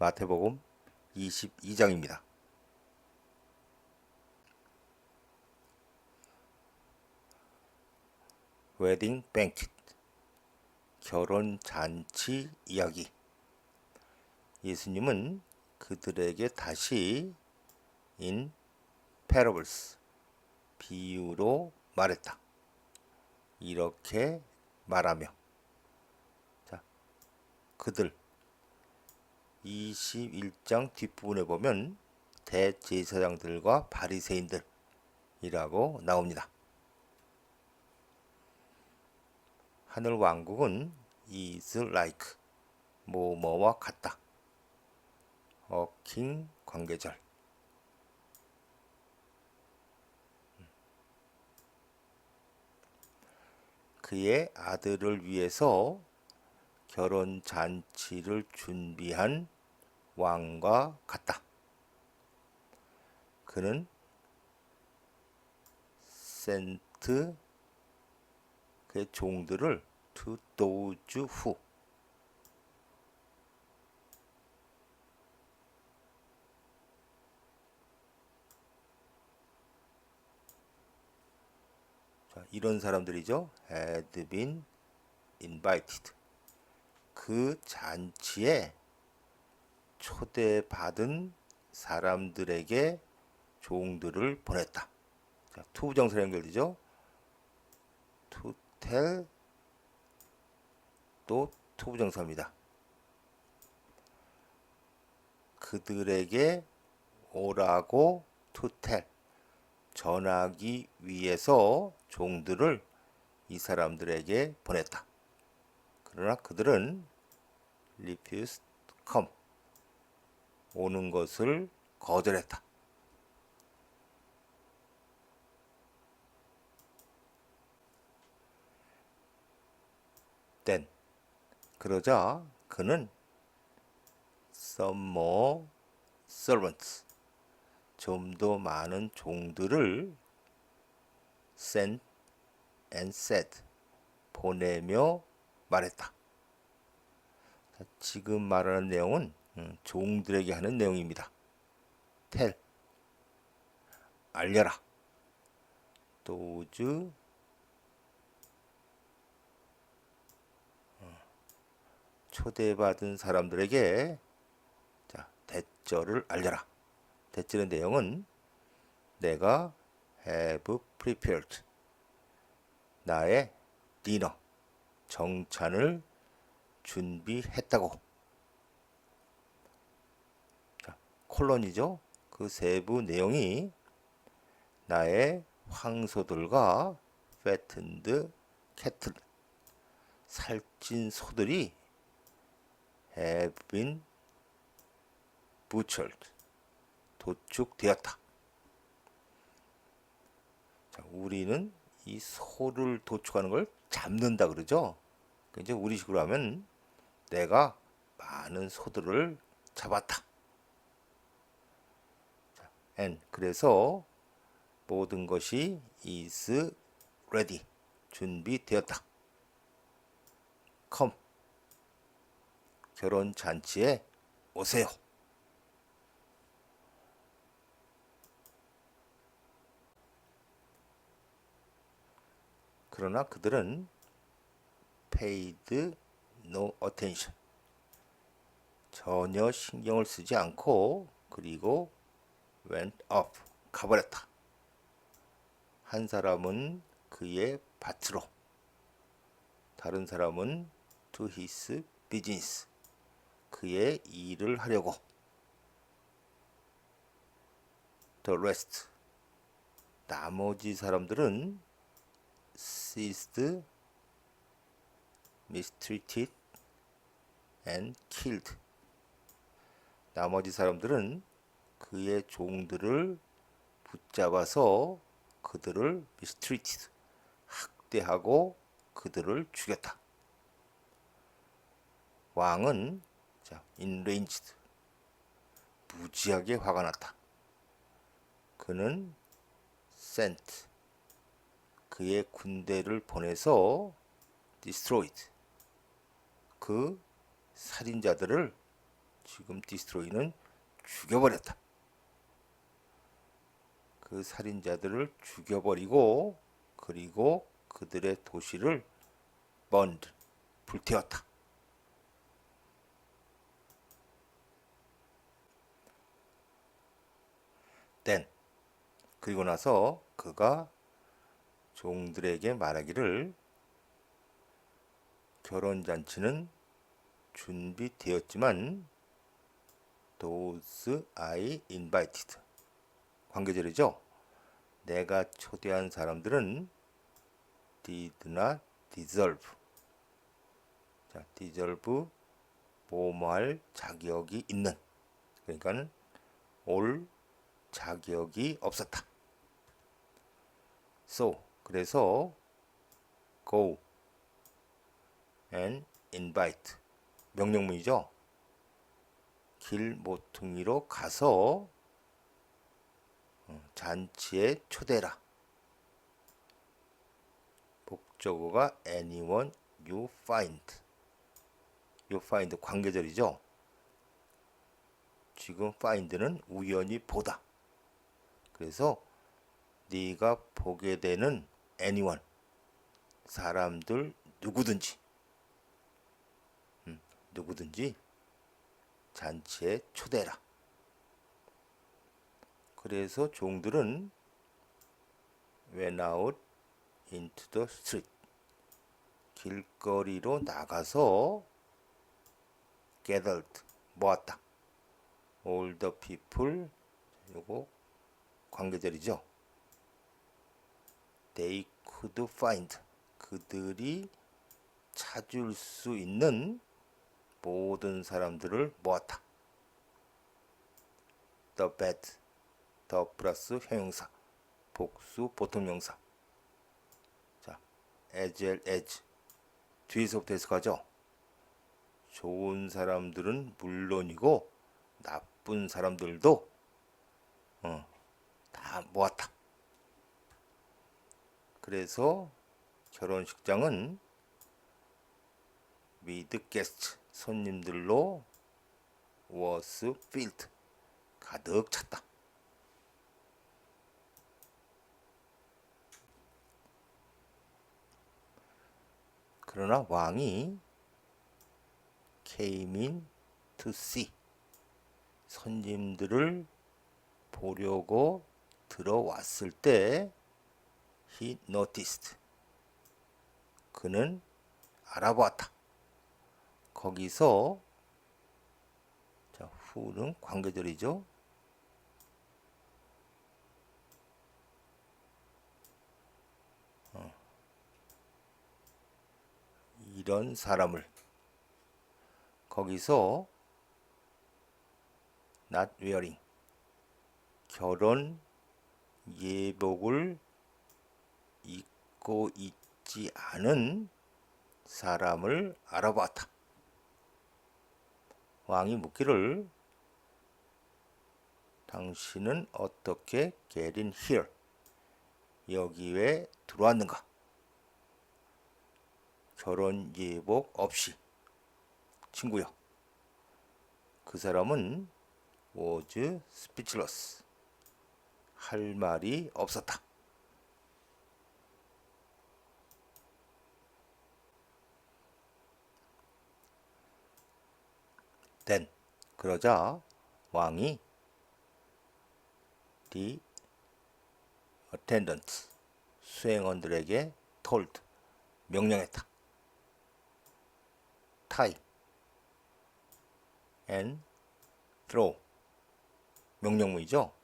마태복음 22장입니다. 웨딩 뱅킷, 결혼 잔치 이야기. 예수님은 그들에게 다시 in parables, 비유로 말했다. 이렇게 말하며, 자, 그들 21장 뒷부분에 보면 대제사장들과 바리새인들이라고 나옵니다. 하늘 왕국은 is like, 뭐뭐와 같다. king 관계절. 그의 아들을 위해서 결혼 잔치를 준비한 왕과 같다. 그는 센트 그의 종들을 to those who, 자, 이런 사람들이죠. had been invited, 그 잔치에 초대받은 사람들에게 종들을 보냈다. 자, 투부정사로 연결되죠. to tell, 또 투부정사입니다. 그들에게 오라고 to tell, 전하기 위해서 종들을 이 사람들에게 보냈다. 그러나 그들은 refused come, 오는 것을 거절했다. then, 그러자 그는 some more servants, 좀 더 많은 종들을 sent and said, 보내며 말했다. 자, 지금 말하는 내용은 종들에게 하는 내용입니다. tell, 알려라. those, 초대받은 사람들에게, 자, 대절을 알려라. 대절의 내용은 내가 have prepared, 나의 디너, 정찬을 준비했다고. 자, 콜론이죠. 그 세부 내용이 나의 황소들과 fattened cattle, 살찐 소들이 have been butchered, 도축되었다. 자, 우리는 이 소를 도축하는 걸 잡는다 그러죠. 이제 우리식으로 하면 내가 많은 소들을 잡았다. 자, and, 그래서 모든 것이 is ready, 준비되었다. come, 결혼 잔치에 오세요. 그러나 그들은 paid no attention, 전혀 신경을 쓰지 않고, 그리고 went off, 가버렸다. 한 사람은 그의 밭으로, 다른 사람은 to his business, 그의 일을 하려고. the rest, 나머지 사람들은 seized, mistreated and killed, 나머지 사람들은 그의 종들을 붙잡아서 그들을 mistreated, 학대하고 그들을 죽였다. 왕은, 자, enraged, 무지하게 화가 났다. 그는 sent, 그의 군대를 보내서 destroyed, 그 살인자들을 지금 디스트로이는 죽여버렸다. 그 살인자들을 죽여버리고 그리고 그들의 도시를 burned, 불태웠다. then, 그리고 나서 그가 종들에게 말하기를 결혼잔치는 준비되었지만 those I invited, 관계절이죠. 내가 초대한 사람들은 did not deserve. 자, deserve 뭐뭐할 자격이 있는, 그러니까는 올 자격이 없었다. So, 그래서 go and invite, 명령문이죠. 길 모퉁이로 가서 잔치에 초대라. 목적어가 anyone you find. you find 관계절이죠. 지금 find는 우연히 보다. 그래서 네가 보게 되는 anyone, 사람들 누구든지 잔치에 초대라. 그래서 종들은 went out into the street, 길거리로 나가서 gathered, 모았다. all the people, 요거 관계절이죠. they could find, 그들이 찾을 수 있는 모든 사람들을 모았다. the bad, 더 플러스 형용사, 복수 보통명사. 자, as well as, 뒤에서부터 해석하죠. 좋은 사람들은 물론이고 나쁜 사람들도 다 모았다. 그래서 결혼식장은 with guests, 손님들로 was filled, 가득 찼다. 그러나 왕이 came in to see, 손님들을 보려고 들어왔을 때 he noticed, 그는 알아보았다. 거기서 자, who는 관계절이죠. 이런 사람을, 거기서 not wearing, 결혼 예복을 입고 있지 않은 사람을 알아보았다. 왕이 묻기를 당신은 어떻게 get in here, 여기 왜 들어왔는가? 결혼 예복 없이. 친구요, 그 사람은 was speechless, 할 말이 없었다. then, 그러자 왕이 the attendants, 수행원들에게 told, 명령했다. tie and throw, 명령문이죠.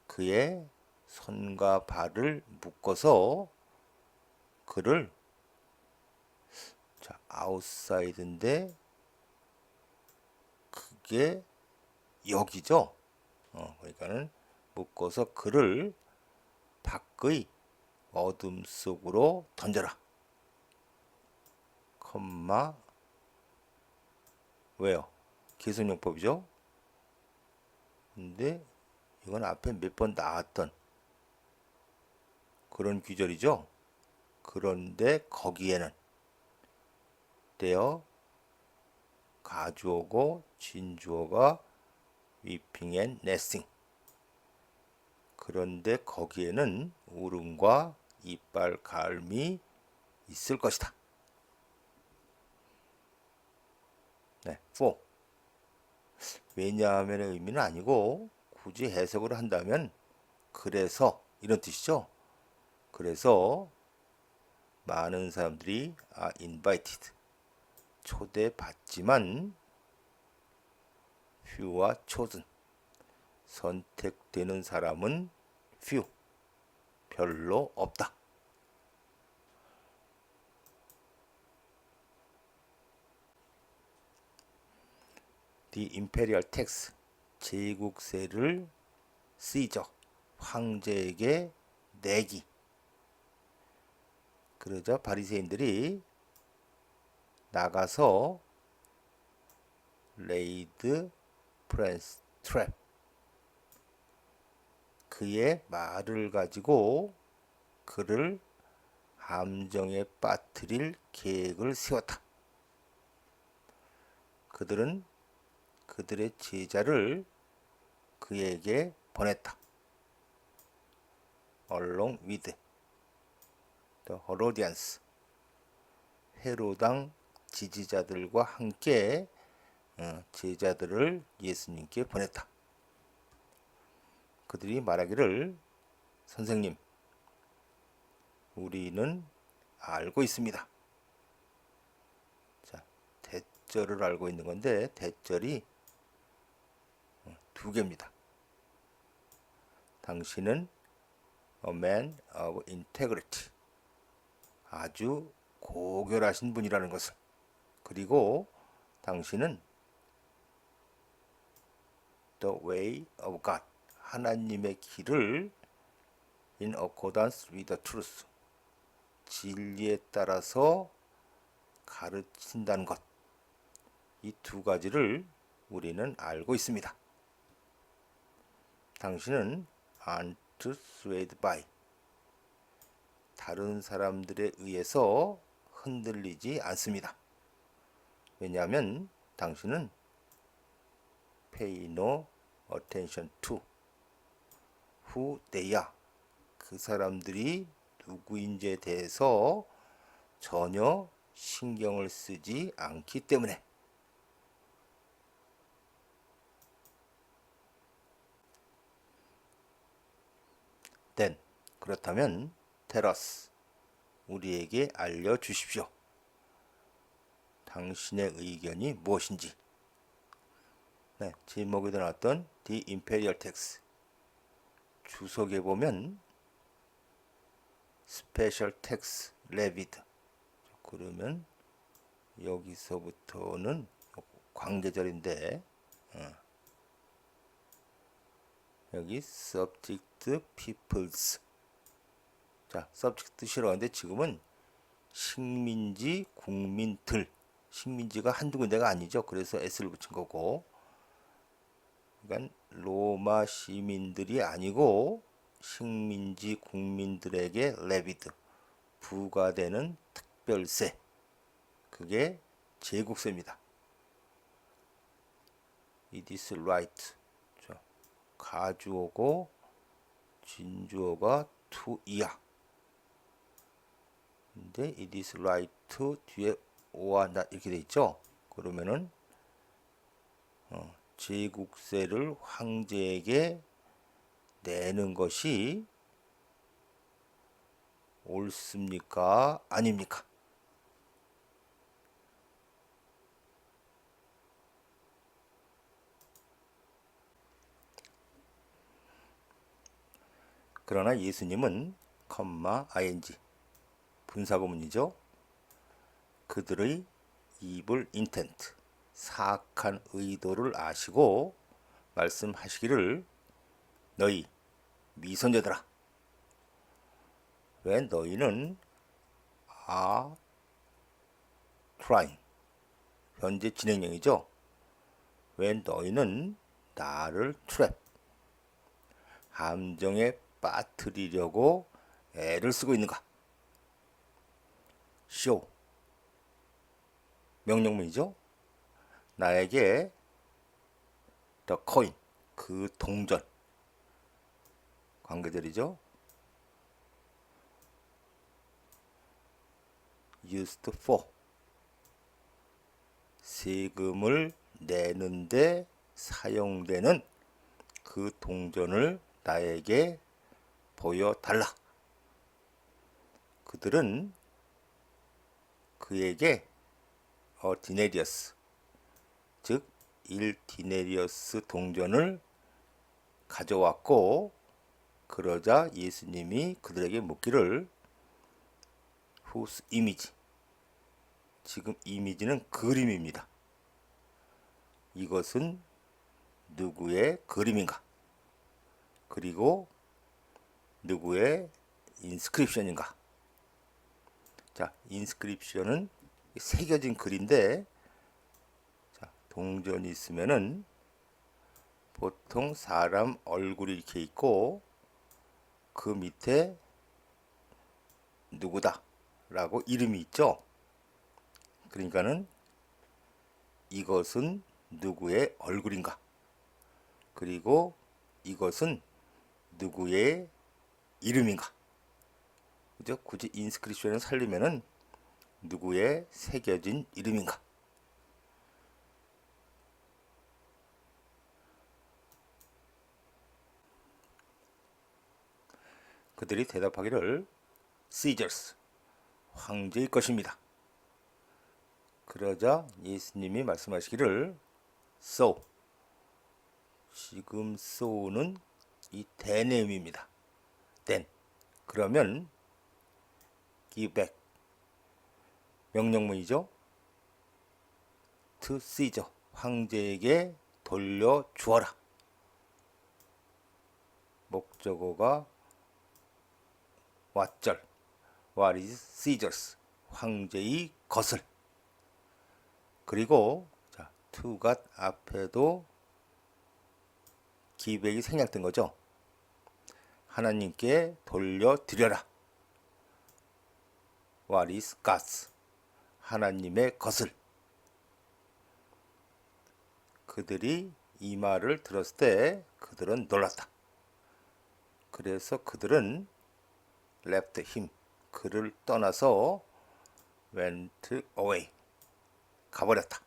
그의 손과 발을 묶어서 그를, 자, outside인데 그게 여기죠. 그러니까는 묶어서 그를 밖의 어둠 속으로 던져라. 컴마 왜요? 계속용법이죠. 근데 이건 앞에 몇 번 나왔던 그런 귀절이죠. 그런데 거기에는 there 가주어고 진주어가 weeping and nesting. 그런데 거기에는 울음과 이빨 갈음이 있을 것이다. 네, for. 왜냐하면의 의미는 아니고 굳이 해석을 한다면 그래서 이런 뜻이죠. 그래서 많은 사람들이 are invited. 초대받지만 few와 chosen. 선택되는 사람은 few. 별로 없다. The imperial tax. 제국세를 시저. 황제에게 내기. 그러자 바리새인들이 나가서 laid prince trap. 그의 말을 가지고 그를 함정에 빠뜨릴 계획을 세웠다. 그들은 그들의 제자를 그에게 보냈다. along with the Herodians. 헤로당 지지자들과 함께 제자들을 예수님께 보냈다. 그들이 말하기를 선생님, 우리는 알고 있습니다. 자, 대절을 알고 있는 건데 대절이 두 개입니다. 당신은 a man of integrity. 아주 고결하신 분이라는 것을. 그리고 당신은 the way of God. 하나님의 길을 in accordance with the truth. 진리에 따라서 가르친다는 것. 이 두 가지를 우리는 알고 있습니다. 당신은 aren't swayed by. 다른 사람들에 의해서 흔들리지 않습니다. 왜냐하면 당신은 pay no attention to who they are. 그 사람들이 누구인지에 대해서 전혀 신경을 쓰지 않기 때문에. then 그렇다면 tell us. 우리에게 알려주십시오. 당신의 의견이 무엇인지. 네, 제목에도 나왔던 The Imperial Tax. 주석에 보면 Special Tax Levied. 그러면 여기서부터는 관계절인데 여기 Subject Peoples. 자, Subject 싫어하는데 지금은 식민지 국민들. 식민지가 한두 군데가 아니죠. 그래서 S를 붙인 거고. 그러니까 로마 시민들이 아니고 식민지 국민들에게 레비드. 부과되는 특별세. 그게 제국세입니다. It is right. 가주어고 진주어가 to 이야. 근데 it is right 뒤에 오와 not 이렇게 돼 있죠. 그러면은 제국세를 황제에게 내는 것이 옳습니까? 아닙니까? 그러나 예수님은 ing 분사구문이죠. 그들의 evil intent 사악한 의도를 아시고 말씀하시기를 너희 미선제들아. 왜 너희는 are trying 현재 진행형이죠. 왜 너희는 나를 trap 함정에 빠뜨리려고 애를 쓰고 있는가? show 명령문이죠. 나에게 the coin, 그 동전, 관계들이죠. used for, 세금을 내는데 사용되는 그 동전을 나에게 보여달라. 그들은 그에게 디네리어스, 즉 1디네리어스 동전을 가져왔고, 그러자 예수님이 그들에게 묻기를 whose image, 지금 이미지는 그림입니다. 이것은 누구의 그림인가? 그리고 누구의 인스크립션인가? 자, 인스크립션은 새겨진 글인데, 자, 동전이 있으면은 보통 사람 얼굴이 이렇게 있고 그 밑에 누구다 라고 이름이 있죠. 그러니까는 이것은 누구의 얼굴인가? 그리고 이것은 누구의 이름인가? 그죠? 굳이 인스크립션을 살리면은 누구의 새겨진 이름인가? 그들이 대답하기를 Caesar's, 황제의 것입니다. 그러자 예수님이 말씀하시기를 So, 지금 so는 이 대내음입니다. Then, 그러면 give back, 명령문이죠. To Caesar, 황제에게 돌려주어라. 목적어가 왓절, what is Caesar's, 황제의 것을. 그리고 자, to God 앞에도 기백이 생략된 거죠. 하나님께 돌려드려라. What is God's, 하나님의 것을. 그들이 이 말을 들었을 때 그들은 놀랐다. 그래서 그들은 left him, 그를 떠나서 went away, 가버렸다.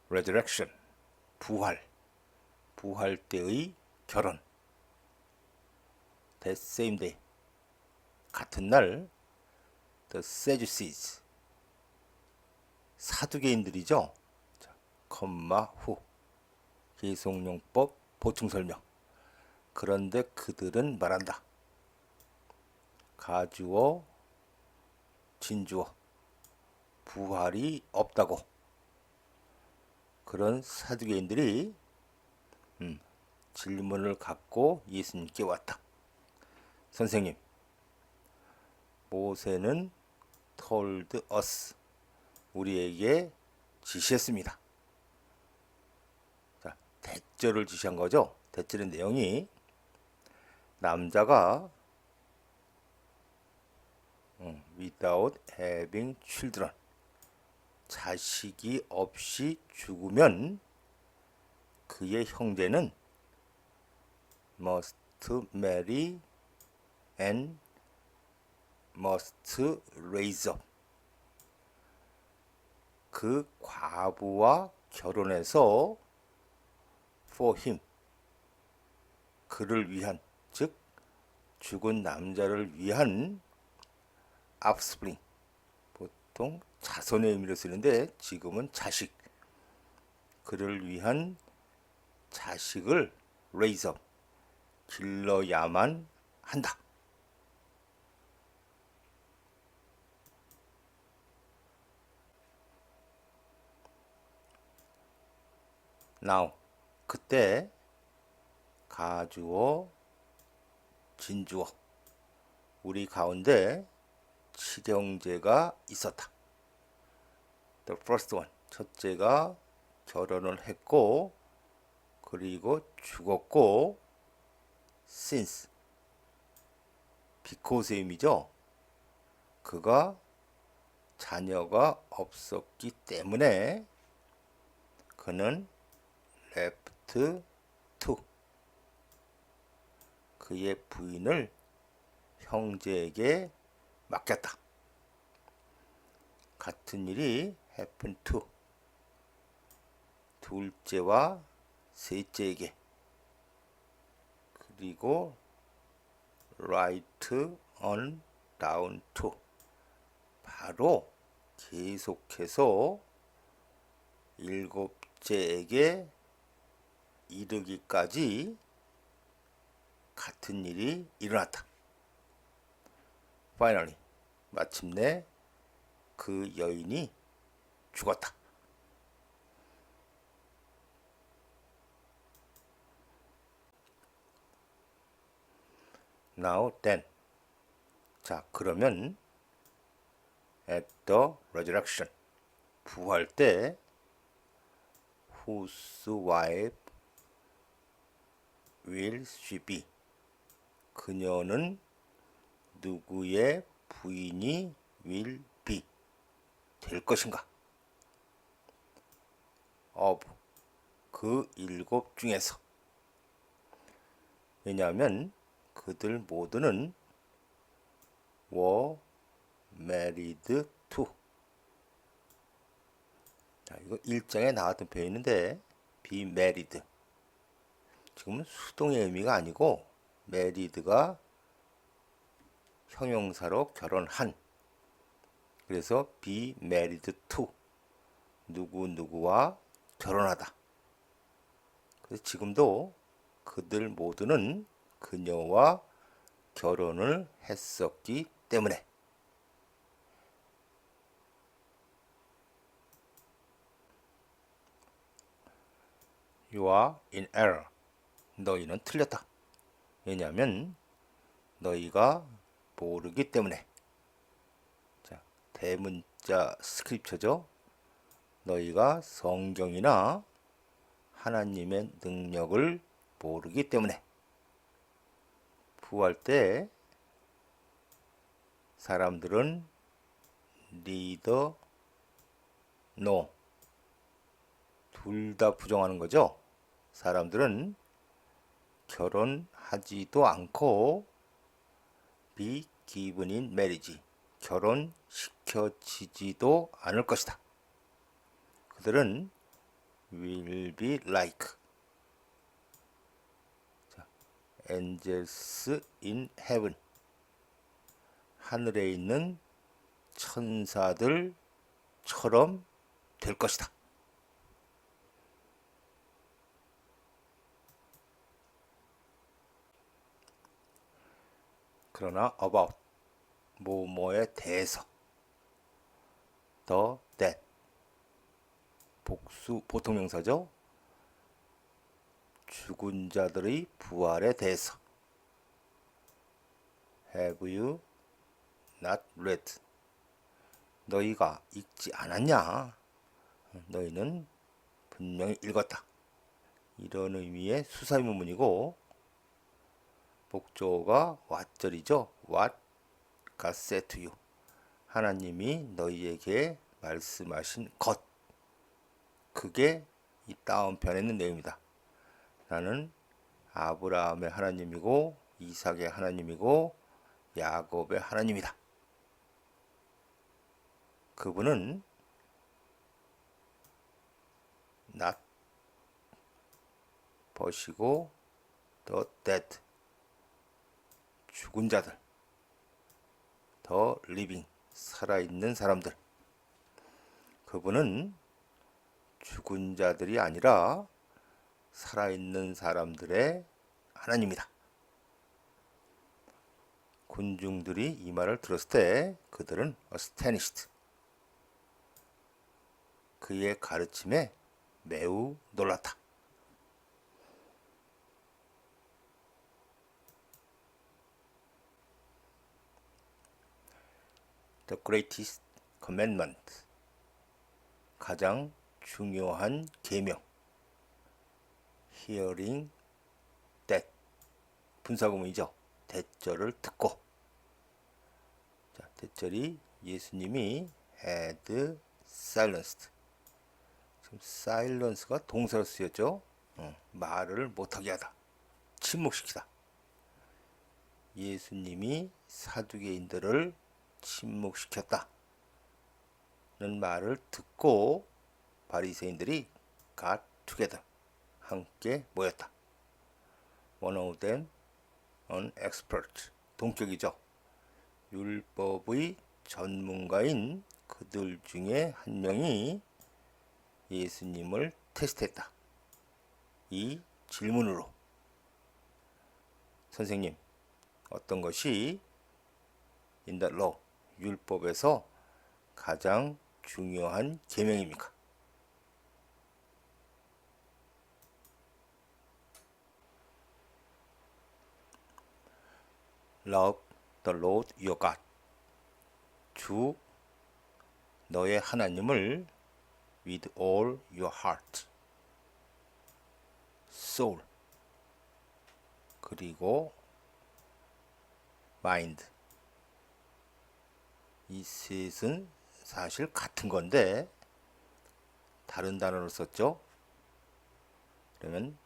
resurrection, 부활, 부활 때의 결혼. that same day, 같은 날 the Sadducees, 사두개인들이죠. 컴마 후, 계속용법 보충설명. 그런데 그들은 말한다. 가주어, 진주어, 부활이 없다고. 그런 사두개인들이 질문을 갖고 예수님께 왔다. 선생님, 모세는 told us, 우리에게 지시했습니다. 자, 대절을 지시한 거죠. 대절의 내용이 남자가 without having children, 자식이 없이 죽으면 그의 형제는 must marry and must raise up, 그 과부와 결혼해서 for him, 그를 위한, 즉 죽은 남자를 위한 offspring, 보통 자손의 의미로 쓰는데 지금은 자식, 그를 위한 자식을 raise up, 길러야만 한다. now, 그때 가주어, 진주어, 우리 가운데 칠형제가 있었다. The first one, 첫째가 결혼을 했고 그리고 죽었고 since, because의 의미죠. 그가 자녀가 없었기 때문에 그는 left to 그의 부인을 형제에게 맡겼다. 같은 일이 happen to 둘째와 셋째에게 그리고 right on down to 바로 계속해서 일곱째에게 이르기까지 같은 일이 일어났다. Finally, 마침내 그 여인이 죽었다. Now then. 자, 그러면 at the resurrection 부활 때 whose wife will she be? 그녀는 누구의 부인이 will be 될 것인가? of 그 일곱 중에서. 왜냐하면 그들 모두는 were married to. 자, 이거 1장에 나왔던 표현인데 be married. 지금은 수동의 의미가 아니고 married가 형용사로 결혼한. 그래서 be married to 누구누구와 결혼하다. 그래서 지금도 그들 모두는 그녀와 결혼을 했었기 때문에. You are in error. 너희는 틀렸다. 왜냐하면 너희가 모르기 때문에. 자, 대문자 스크립처죠. 너희가 성경이나 하나님의 능력을 모르기 때문에. 부활 때 사람들은 neither nor 둘 다 부정하는 거죠. 사람들은 결혼하지도 않고 be given in marriage 결혼시켜지지도 않을 것이다. 그들은 will be like angels in heaven 하늘에 있는 천사들처럼 될 것이다. 그러나 about 뭐뭐에 대해서 the dead 복수 보통명사죠. 죽은 자들의 부활에 대해서 have you not read 너희가 읽지 않았냐? 너희는 분명히 읽었다. 이런 의미의 수사의문문이고 목조가 what절이죠. What God said to you 하나님이 너희에게 말씀하신 것 그게 이 다운편에 있는 내용입니다. 나는 아브라함의 하나님이고 이삭의 하나님이고 야곱의 하나님이다. 그분은 not 버시고 the dead 죽은 자들 the living 살아있는 사람들 그분은 죽은 자들이 아니라 살아있는 사람들의 하나님이다. 군중들이 이 말을 들었을 때 그들은 astonished 그의 가르침에 매우 놀랐다. The greatest commandment 가장 중요한 계명 hearing that 분사구문이죠. 대절을 듣고 대절이 예수님이 had silenced. 지금 silence가 동사로 쓰였죠. 말을 못하게 하다, 침묵시키다. 예수님이 사두개인들을 침묵시켰다 는 말을 듣고 바리새인들이 got together, 함께 모였다. One of them, an expert, 동격이죠. 율법의 전문가인 그들 중에 한 명이 예수님을 테스트했다. 이 질문으로, 선생님, 어떤 것이 in the law, 율법에서 가장 중요한 계명입니까? Love the Lord your God. 주 너의 하나님을 with all your heart, soul, 그리고 mind. 이 셋은 사실 같은 건데 다른 단어를 썼죠. 그러면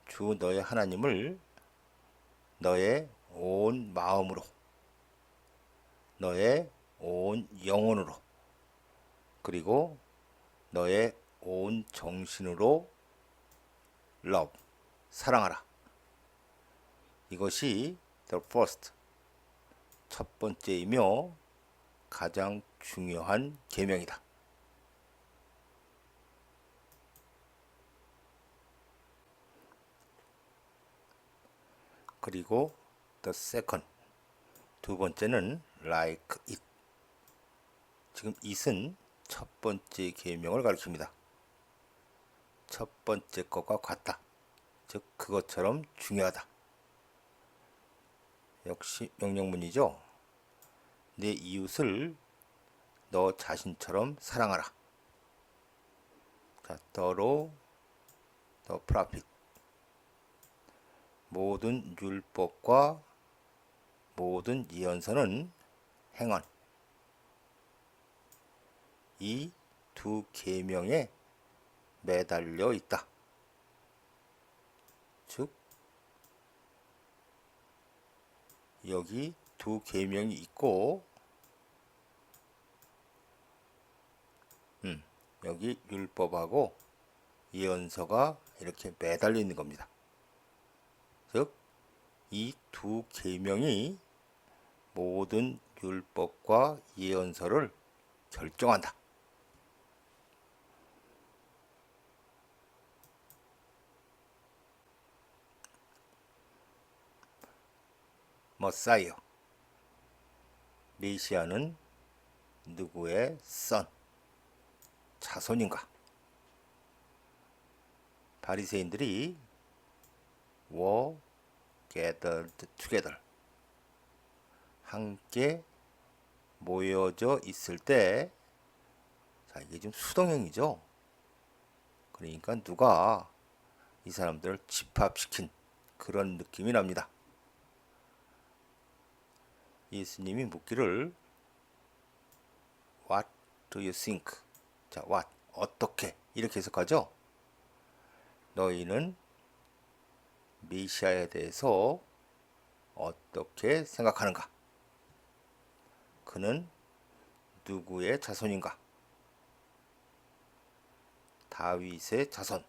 주 너의 하나님을 너의 온 마음으로, 너의 온 영혼으로, 그리고 너의 온 정신으로 love, 사랑하라. 이것이 the first, 첫 번째이며 가장 중요한 계명이다. 그리고 the second, 두 번째는 like it. 지금 it은 첫 번째 계명을 가리킵니다. 첫 번째 것과 같다, 즉 그것처럼 중요하다. 역시 명령문이죠. 내 이웃을 너 자신처럼 사랑하라. 자, 더러 더 프라핏. 모든 율법과 모든 예언서는 행언, 이 두 계명에 매달려 있다. 즉 여기 두 계명이 있고 여기 율법하고 예언서가 이렇게 매달려 있는 겁니다. 즉 이 두 계명이 모든 율법과 예언서를 결정한다. 머사이어, 메시아는 누구의 선, 자손인가? 바리새인들이 were gathered together, 함께 모여져 있을 때, 자, 이게 좀 수동형이죠. 그러니까 누가 이 사람들을 집합시킨 그런 느낌이 납니다. 예수님이 묻기를 What do you think? 자, what, 어떻게, 이렇게 해석하죠. 너희는 메시아에 대해서 어떻게 생각하는가? 그는 누구의 자손인가? 다윗의 자손.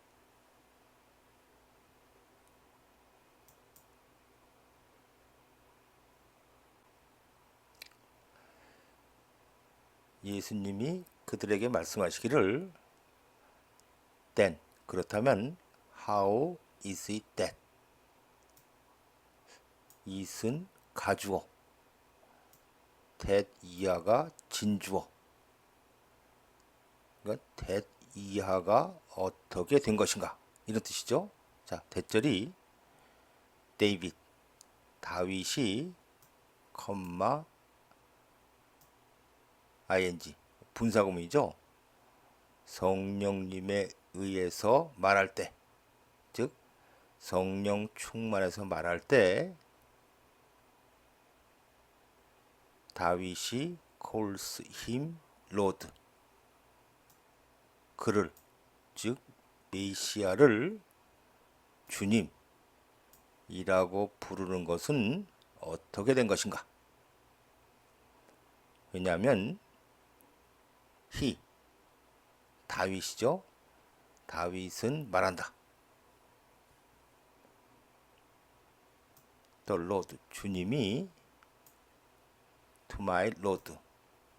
예수님이 그들에게 말씀하시기를 then, 그렇다면 how is it that? it은 가주어, that 이하가 진주어. 그러니까 that 이하가 어떻게 된 것인가, 이런 뜻이죠. 자, 대절이 데이빗, 다윗이 컴마 ing, 분사구문이죠. 성령님에 의해서 말할 때, 즉 성령 충만해서 말할 때 다윗이 calls him Lord. 그를, 즉 메시아를 주님이라고 부르는 것은 어떻게 된 것인가? 왜냐하면 he, 다윗이죠. 다윗은 말한다. The Lord, 주님이 to my Lord,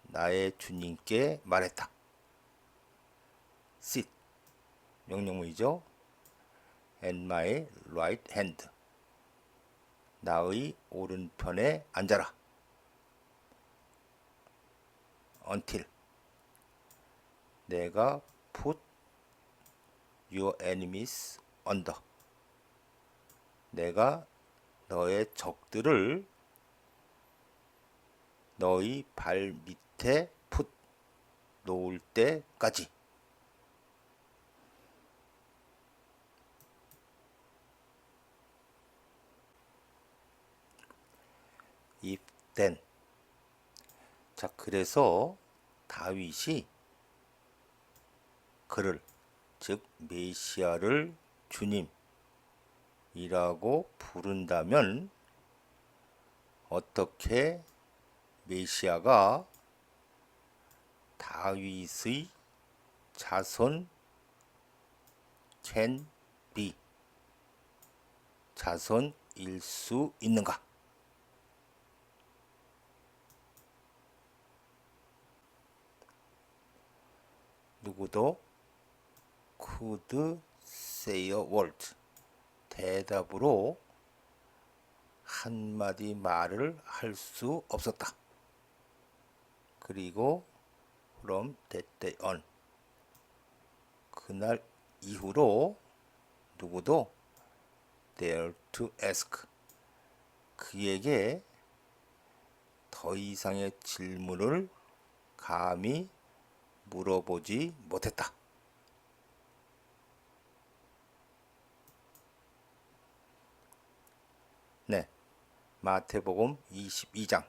나의 주님께 말했다. sit, 명령문이죠. at my right hand, 나의 오른편에 앉아라. until, 내가 put your enemies under, 내가 너의 적들을 너희 발 밑에 put, 놓을 때까지. if then, 자, 그래서 다윗이 그를, 즉 메시아를 주님이라고 부른다면 어떻게 메시아가 다윗의 자손 can be, 자손일 수 있는가? 누구도 could say a word, 대답으로 한마디 말을 할 수 없었다. 그리고 from that day on, 그날 이후로 누구도 dare to ask, 그에게 더 이상의 질문을 감히 물어보지 못했다. 네, 마태복음 22장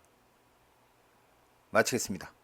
마치겠습니다.